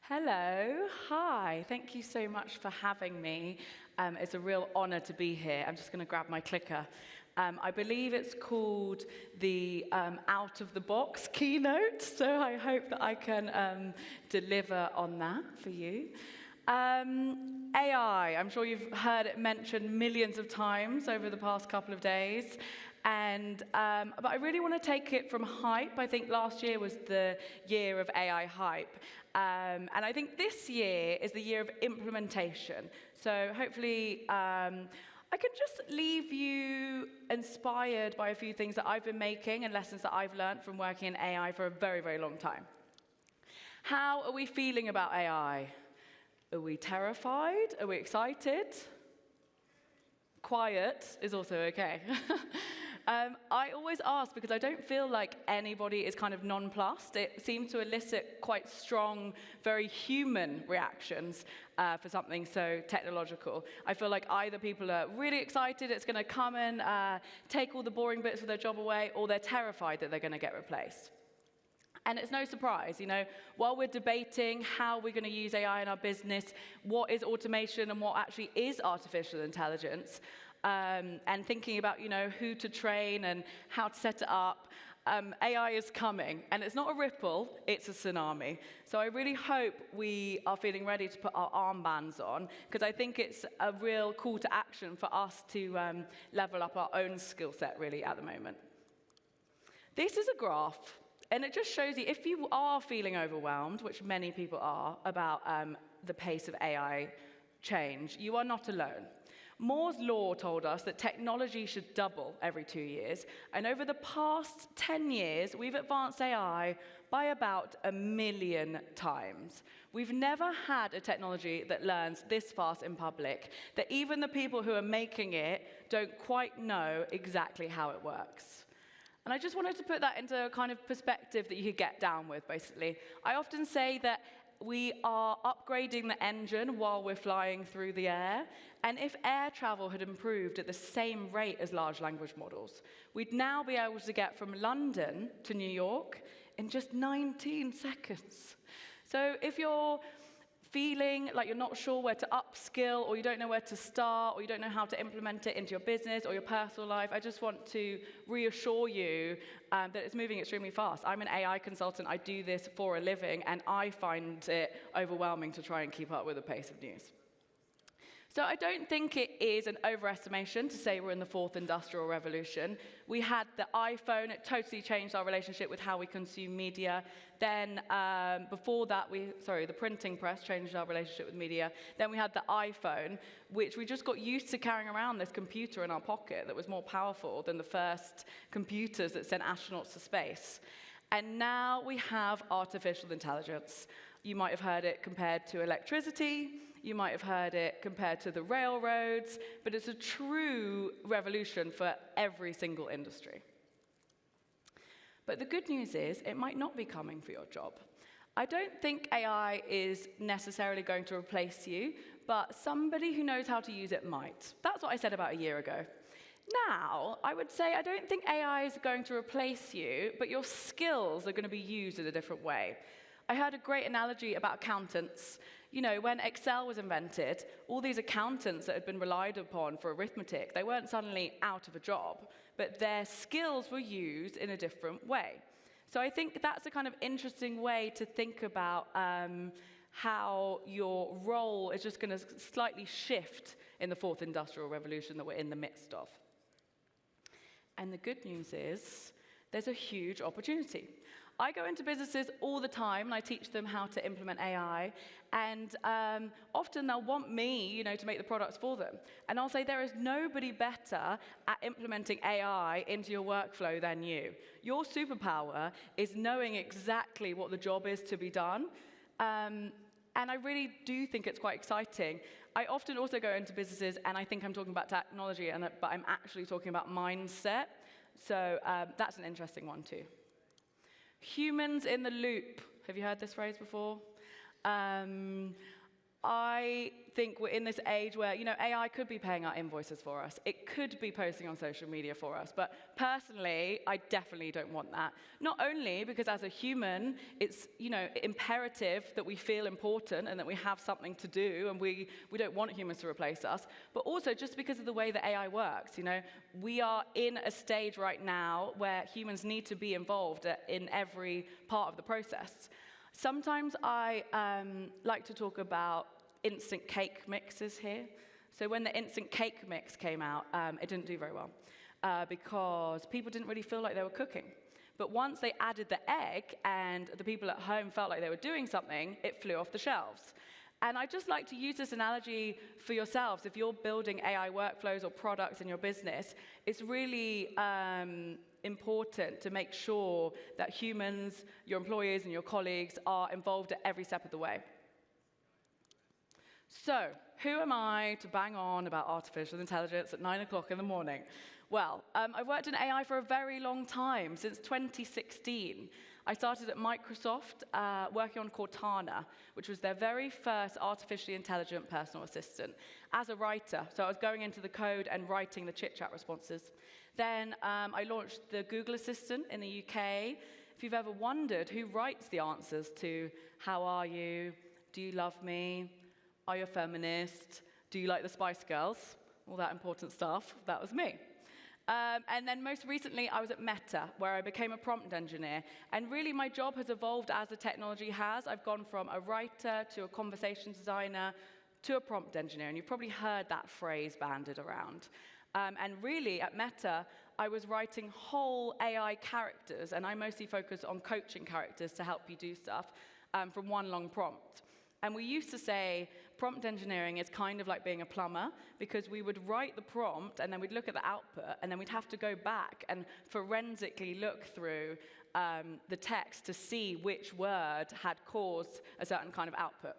Hello, hi. Thank you so much for having me. It's a real honor to be here. I'm just going to grab my clicker. I believe it's called the Out of the Box Keynote, so I hope that I can deliver on that for you. AI, I'm sure you've heard it mentioned millions of times over the past couple of days. But I really want to take it from hype. I think last year was the year of AI hype. And I think this year is the year of implementation. So hopefully I can just leave you inspired by a few things that I've been making and lessons that I've learned from working in AI for a very, very long time. How are we feeling about AI? Are we terrified? Are we excited? Quiet is also okay. I always ask because I don't feel like anybody is kind of nonplussed. It seems to elicit quite strong, very human reactions for something so technological. I feel like either people are really excited it's going to come and take all the boring bits of their job away, or they're terrified that they're going to get replaced. And it's no surprise, while we're debating how we're going to use AI in our business, what is automation and what actually is artificial intelligence, and thinking about, who to train and how to set it up, AI is coming. And it's not a ripple, it's a tsunami. So I really hope we are feeling ready to put our armbands on, because I think it's a real call to action for us to level up our own skill set, really, at the moment. This is a graph. And it just shows you, if you are feeling overwhelmed, which many people are, about the pace of AI change, you are not alone. Moore's law told us that technology should double every 2 years. And over the past 10 years, we've advanced AI by about 1 million times. We've never had a technology that learns this fast in public, that even the people who are making it don't quite know exactly how it works. And I just wanted to put that into a kind of perspective that you could get down with, basically. I often say that we are upgrading the engine while we're flying through the air. And if air travel had improved at the same rate as large language models, we'd now be able to get from London to New York in just 19 seconds. So if you're feeling like you're not sure where to upskill, or you don't know where to start, or you don't know how to implement it into your business or your personal life, I just want to reassure you that it's moving extremely fast. I'm an AI consultant. I do this for a living, and I find it overwhelming to try and keep up with the pace of news. So I don't think it is an overestimation to say we're in the fourth industrial revolution. We had the iPhone. It totally changed our relationship with how we consume media. Then before that, the printing press changed our relationship with media. Then we had the iPhone, which we just got used to carrying around this computer in our pocket that was more powerful than the first computers that sent astronauts to space. And now we have artificial intelligence. You might have heard it compared to electricity. You might have heard it compared to the railroads, but it's a true revolution for every single industry. But the good news is, it might not be coming for your job. I don't think AI is necessarily going to replace you, but somebody who knows how to use it might. That's what I said about a year ago. Now, I would say I don't think AI is going to replace you, but your skills are going to be used in a different way. I heard a great analogy about accountants. When Excel was invented, all these accountants that had been relied upon for arithmetic, they weren't suddenly out of a job, but their skills were used in a different way. So I think that's a kind of interesting way to think about how your role is just going to slightly shift in the fourth industrial revolution that we're in the midst of. And the good news is, there's a huge opportunity. I go into businesses all the time, and I teach them how to implement AI. And often they'll want me, to make the products for them. And I'll say, there is nobody better at implementing AI into your workflow than you. Your superpower is knowing exactly what the job is to be done. And I really do think it's quite exciting. I often also go into businesses, and I think I'm talking about technology, but I'm actually talking about mindset. So that's an interesting one, too. Humans in the loop. Have you heard this phrase before? I think we're in this age where, AI could be paying our invoices for us. It could be posting on social media for us. But personally, I definitely don't want that. Not only because as a human, it's, imperative that we feel important and that we have something to do, and we don't want humans to replace us, but also just because of the way that AI works. We are in a stage right now where humans need to be involved in every part of the process. Sometimes I like to talk about instant cake mixes here. So when the instant cake mix came out, it didn't do very well because people didn't really feel like they were cooking. But once they added the egg and the people at home felt like they were doing something, it flew off the shelves. And I just like to use this analogy for yourselves. If you're building AI workflows or products in your business, it's really important to make sure that humans, your employees and your colleagues are involved at every step of the way. So, who am I to bang on about artificial intelligence at 9 o'clock in the morning? Well, I've worked in AI for a very long time, since 2016. I started at Microsoft working on Cortana, which was their very first artificially intelligent personal assistant, as a writer. So I was going into the code and writing the chit-chat responses. Then I launched the Google Assistant in the UK. If you've ever wondered who writes the answers to how are you, do you love me, are you a feminist, do you like the Spice Girls, all that important stuff, that was me. And then most recently, I was at Meta, where I became a prompt engineer. And really, my job has evolved as the technology has. I've gone from a writer to a conversation designer to a prompt engineer. And you've probably heard that phrase bandied around. And really, at Meta, I was writing whole AI characters. And I mostly focus on coaching characters to help you do stuff from one long prompt. And we used to say prompt engineering is kind of like being a plumber, because we would write the prompt, and then we'd look at the output, and then we'd have to go back and forensically look through the text to see which word had caused a certain kind of output.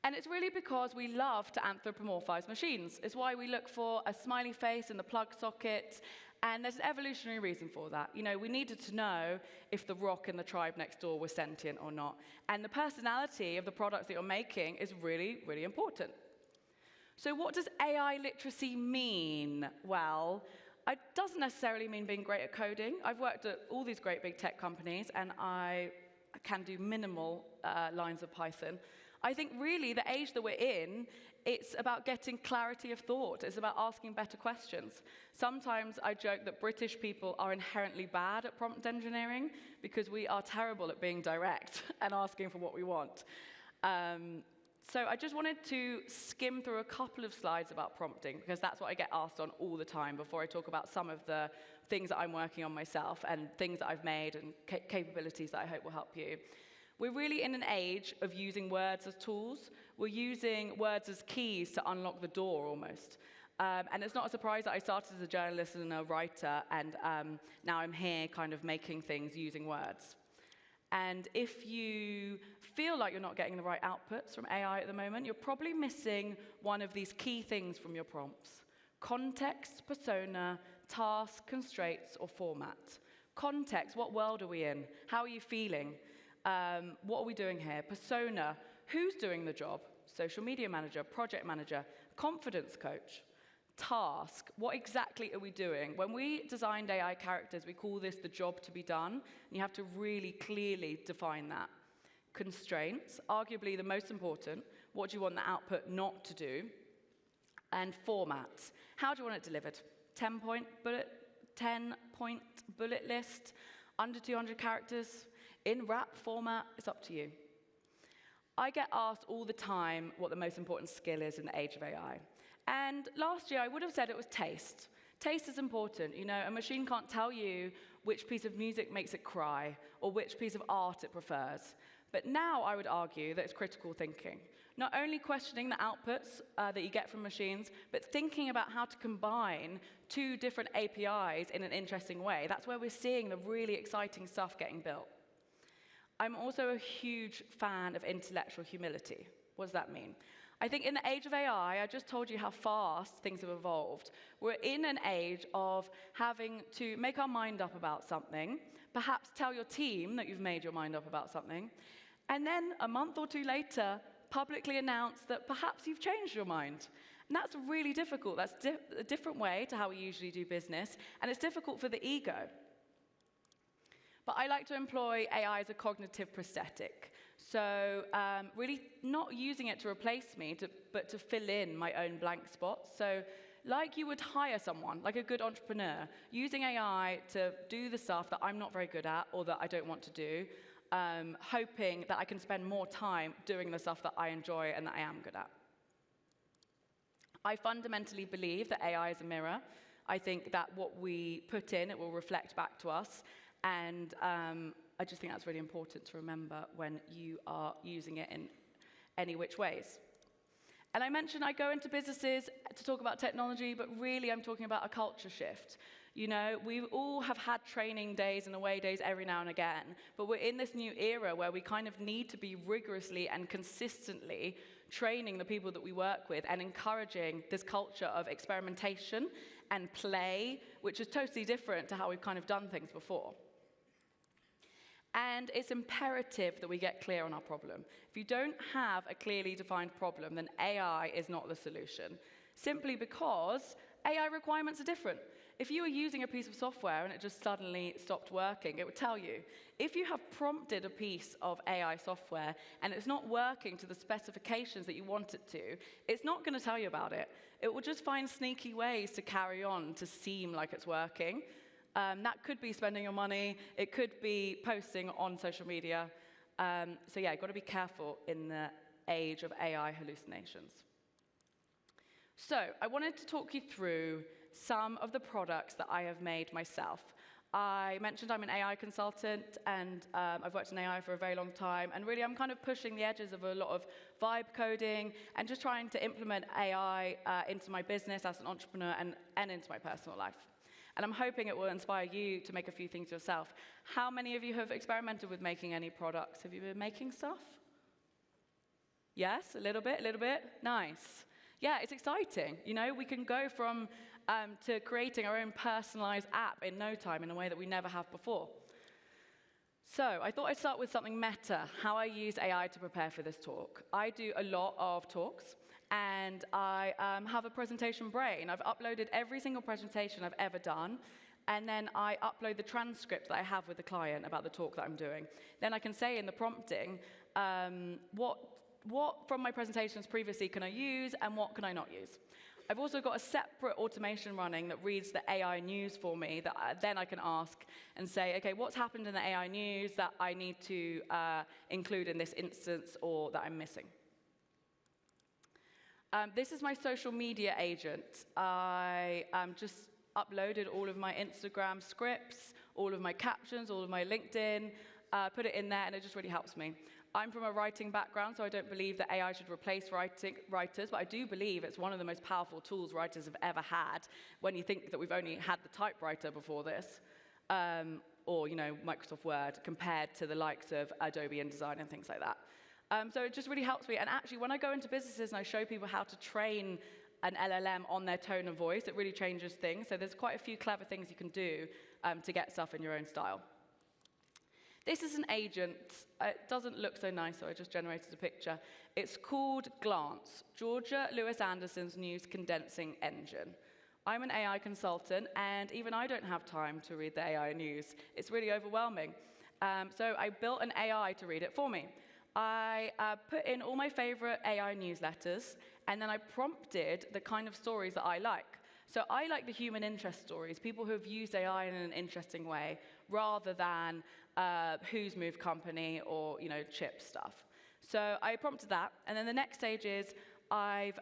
And it's really because we love to anthropomorphize machines. It's why we look for a smiley face in the plug socket. And there's an evolutionary reason for that. We needed to know if the rock in the tribe next door was sentient or not. And the personality of the products that you're making is really, really important. So what does AI literacy mean? Well, it doesn't necessarily mean being great at coding. I've worked at all these great big tech companies, and I can do minimal lines of Python. I think really the age that we're in, it's about getting clarity of thought. It's about asking better questions. Sometimes I joke that British people are inherently bad at prompt engineering because we are terrible at being direct and asking for what we want. So I just wanted to skim through a couple of slides about prompting, because that's what I get asked on all the time before I talk about some of the things that I'm working on myself and things that I've made and capabilities that I hope will help you. We're really in an age of using words as tools. We're using words as keys to unlock the door, almost. And it's not a surprise that I started as a journalist and a writer, and now I'm here kind of making things using words. And if you feel like you're not getting the right outputs from AI at the moment, you're probably missing one of these key things from your prompts: context, persona, task, constraints, or format. Context: what world are we in? How are you feeling? What are we doing here? Persona: who's doing the job? Social media manager, project manager, confidence coach. Task: what exactly are we doing? When we designed AI characters, we call this the job to be done. And you have to really clearly define that. Constraints: arguably the most important. What do you want the output not to do? And formats: how do you want it delivered? 10-point bullet list, under 200 characters, in wrap format, it's up to you. I get asked all the time what the most important skill is in the age of AI. And last year, I would have said it was taste. Taste is important. A machine can't tell you which piece of music makes it cry or which piece of art it prefers. But now I would argue that it's critical thinking. Not only questioning the outputs that you get from machines, but thinking about how to combine two different APIs in an interesting way. That's where we're seeing the really exciting stuff getting built. I'm also a huge fan of intellectual humility. What does that mean? I think in the age of AI, I just told you how fast things have evolved. We're in an age of having to make our mind up about something, perhaps tell your team that you've made your mind up about something, and then a month or two later, publicly announce that perhaps you've changed your mind. And that's really difficult. That's a different way to how we usually do business, and it's difficult for the ego. But I like to employ AI as a cognitive prosthetic. So really not using it to replace me, but to fill in my own blank spots. So like you would hire someone, like a good entrepreneur, using AI to do the stuff that I'm not very good at or that I don't want to do, hoping that I can spend more time doing the stuff that I enjoy and that I am good at. I fundamentally believe that AI is a mirror. I think that what we put in, it will reflect back to us. And I just think that's really important to remember when you are using it in any which ways. And I mentioned I go into businesses to talk about technology, but really I'm talking about a culture shift. You know, we all have had training days and away days every now and again, but we're in this new era where we kind of need to be rigorously and consistently training the people that we work with and encouraging this culture of experimentation and play, which is totally different to how we've kind of done things before. And it's imperative that we get clear on our problem. If you don't have a clearly defined problem, then AI is not the solution, simply because AI requirements are different. If you were using a piece of software and it just suddenly stopped working, it would tell you. If you have prompted a piece of AI software and it's not working to the specifications that you want it to, it's not going to tell you about it. It will just find sneaky ways to carry on to seem like it's working. That could be spending your money. It could be posting on social media. So yeah, you've got to be careful in the age of AI hallucinations. So I wanted to talk you through some of the products that I have made myself. I mentioned I'm an AI consultant, and I've worked in AI for a very long time, and really I'm kind of pushing the edges of a lot of vibe coding and just trying to implement AI into my business as an entrepreneur and into my personal life. And I'm hoping it will inspire you to make a few things yourself. How many of you have experimented with making any products? Have you been making stuff? Yes, a little bit? Nice. Yeah, it's exciting. You know, we can go from to creating our own personalized app in no time in a way that we never have before. So I thought I'd start with something meta, how I use AI to prepare for this talk. I do a lot of talks, and I have a presentation brain. I've uploaded every single presentation I've ever done, and then I upload the transcript that I have with the client about the talk that I'm doing. Then I can say in the prompting, what from my presentations previously can I use, and what can I not use? I've also got a separate automation running that reads the AI news for me that then I can ask and say, okay, what's happened in the AI news that I need to include in this instance or that I'm missing? This is my social media agent. I just uploaded all of my Instagram scripts, all of my captions, all of my LinkedIn, put it in there, and it just really helps me. I'm from a writing background, so I don't believe that AI should replace writers, but I do believe it's one of the most powerful tools writers have ever had when you think that we've only had the typewriter before this, or Microsoft Word, compared to the likes of Adobe InDesign and things like that. So it just really helps me. And actually, when I go into businesses and I show people how to train an LLM on their tone of voice, it really changes things. So there's quite a few clever things you can do to get stuff in your own style. This is an agent. It doesn't look so nice, so I just generated a picture. It's called Glance, Georgia Lewis Anderson's news condensing engine. I'm an AI consultant, and even I don't have time to read the AI news. It's really overwhelming. So I built an AI to read it for me. I put in all my favorite AI newsletters, and then I prompted the kind of stories that I like. So I like the human interest stories, people who have used AI in an interesting way, rather than who's moved company or chip stuff. So I prompted that, and then the next stage is I've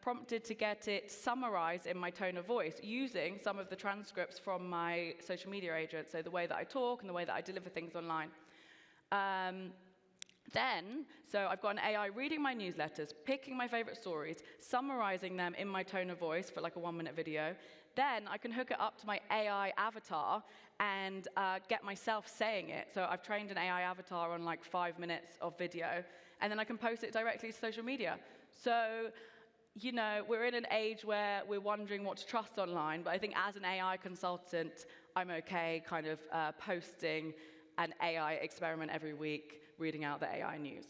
prompted to get it summarized in my tone of voice using some of the transcripts from my social media agent, so the way that I talk and the way that I deliver things online. So I've got an AI reading my newsletters, picking my favorite stories, summarizing them in my tone of voice for like a 1-minute video. Then I can hook it up to my AI avatar and get myself saying it. So I've trained an AI avatar on like 5 minutes of video, and then I can post it directly to social media. So, we're in an age where we're wondering what to trust online, but I think as an AI consultant, I'm okay kind of posting an AI experiment every week, reading out the AI news.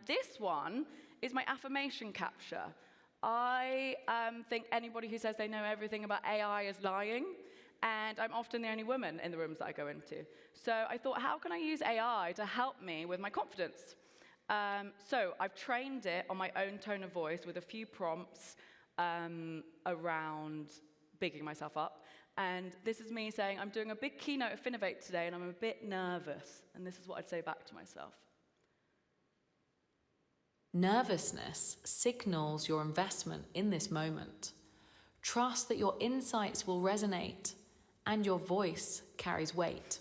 This one is my affirmation capture. I think anybody who says they know everything about AI is lying, and I'm often the only woman in the rooms that I go into. So I thought, how can I use AI to help me with my confidence? So I've trained it on my own tone of voice with a few prompts around bigging myself up. And this is me saying, I'm doing a big keynote at Finovate today, and I'm a bit nervous. And this is what I'd say back to myself. Nervousness signals your investment in this moment. Trust that your insights will resonate and your voice carries weight.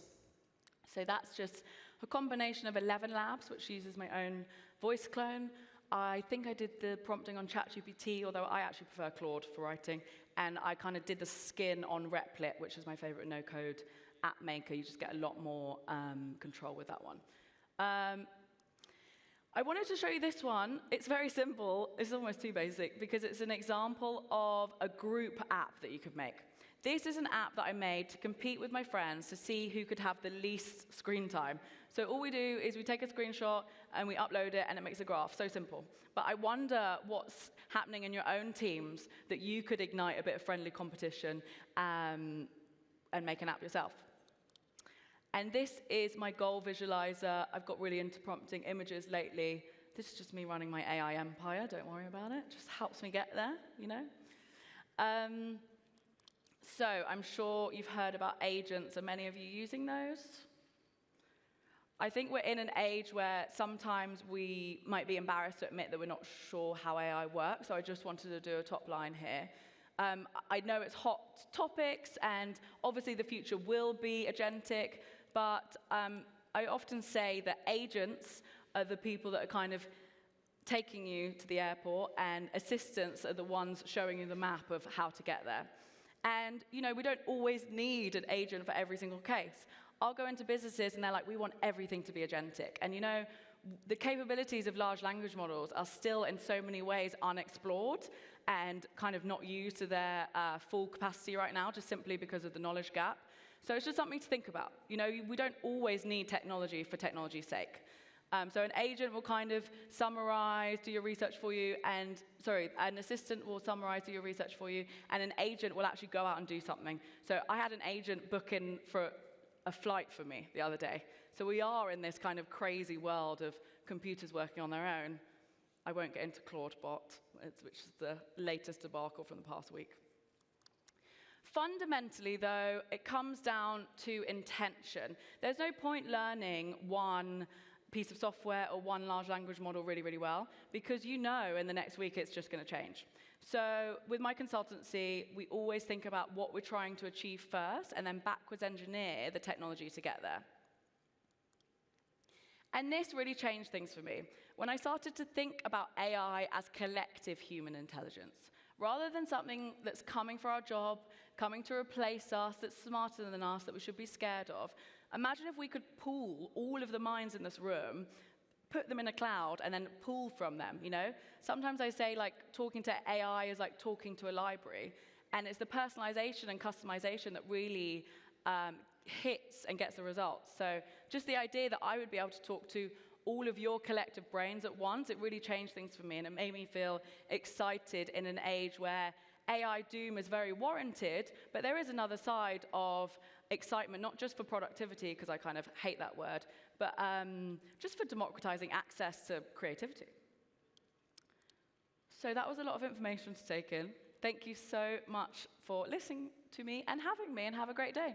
So that's just a combination of 11 Labs, which uses my own voice clone. I think I did the prompting on ChatGPT, although I actually prefer Claude for writing. And I kind of did the skin on Replit, which is my favorite no-code app maker. You just get a lot more control with that one. I wanted to show you this one. It's very simple. It's almost too basic because it's an example of a group app that you could make. This is an app that I made to compete with my friends to see who could have the least screen time. So all we do is we take a screenshot and we upload it and it makes a graph. So simple. But I wonder what's happening in your own teams that you could ignite a bit of friendly competition and make an app yourself. And this is my goal visualizer. I've got really into prompting images lately. This is just me running my AI empire. Don't worry about it. Just helps me get there, you know. So I'm sure you've heard about agents. Are many of you using those? I think we're in an age where sometimes we might be embarrassed to admit that we're not sure how AI works. So I just wanted to do a top line here. I know it's hot topics, and obviously the future will be agentic. But I often say that agents are the people that are kind of taking you to the airport, and assistants are the ones showing you the map of how to get there. And, you know, we don't always need an agent for every single case. I'll go into businesses, and they're like, we want everything to be agentic. And, you know, the capabilities of large language models are still in so many ways unexplored and kind of not used to their full capacity right now, just simply because of the knowledge gap. So it's just something to think about. You know, we don't always need technology for technology's sake. So an agent will kind of summarize, do your research for you, and, an assistant will summarize, do your research for you, and an agent will actually go out and do something. So I had an agent book in for a flight for me the other day. So we are in this kind of crazy world of computers working on their own. I won't get into Claudebot, which is the latest debacle from the past week. Fundamentally, though, it comes down to intention. There's no point learning one piece of software or one large language model really, really well, because you know in the next week it's just going to change. So with my consultancy, we always think about what we're trying to achieve first and then backwards engineer the technology to get there. And this really changed things for me when I started to think about AI as collective human intelligence. Rather than something that's coming for our job, coming to replace us, that's smarter than us, that we should be scared of, imagine if we could pool all of the minds in this room, put them in a cloud, and then pull from them, you know? Sometimes I say, like, talking to AI is like talking to a library, and it's the personalization and customization that really hits and gets the results. So just the idea that I would be able to talk to all of your collective brains at once, it really changed things for me, and it made me feel excited in an age where AI doom is very warranted, but there is another side of excitement, not just for productivity, because I kind of hate that word, but just for democratizing access to creativity. So that was a lot of information to take in. Thank you so much for listening to me and having me, and have a great day.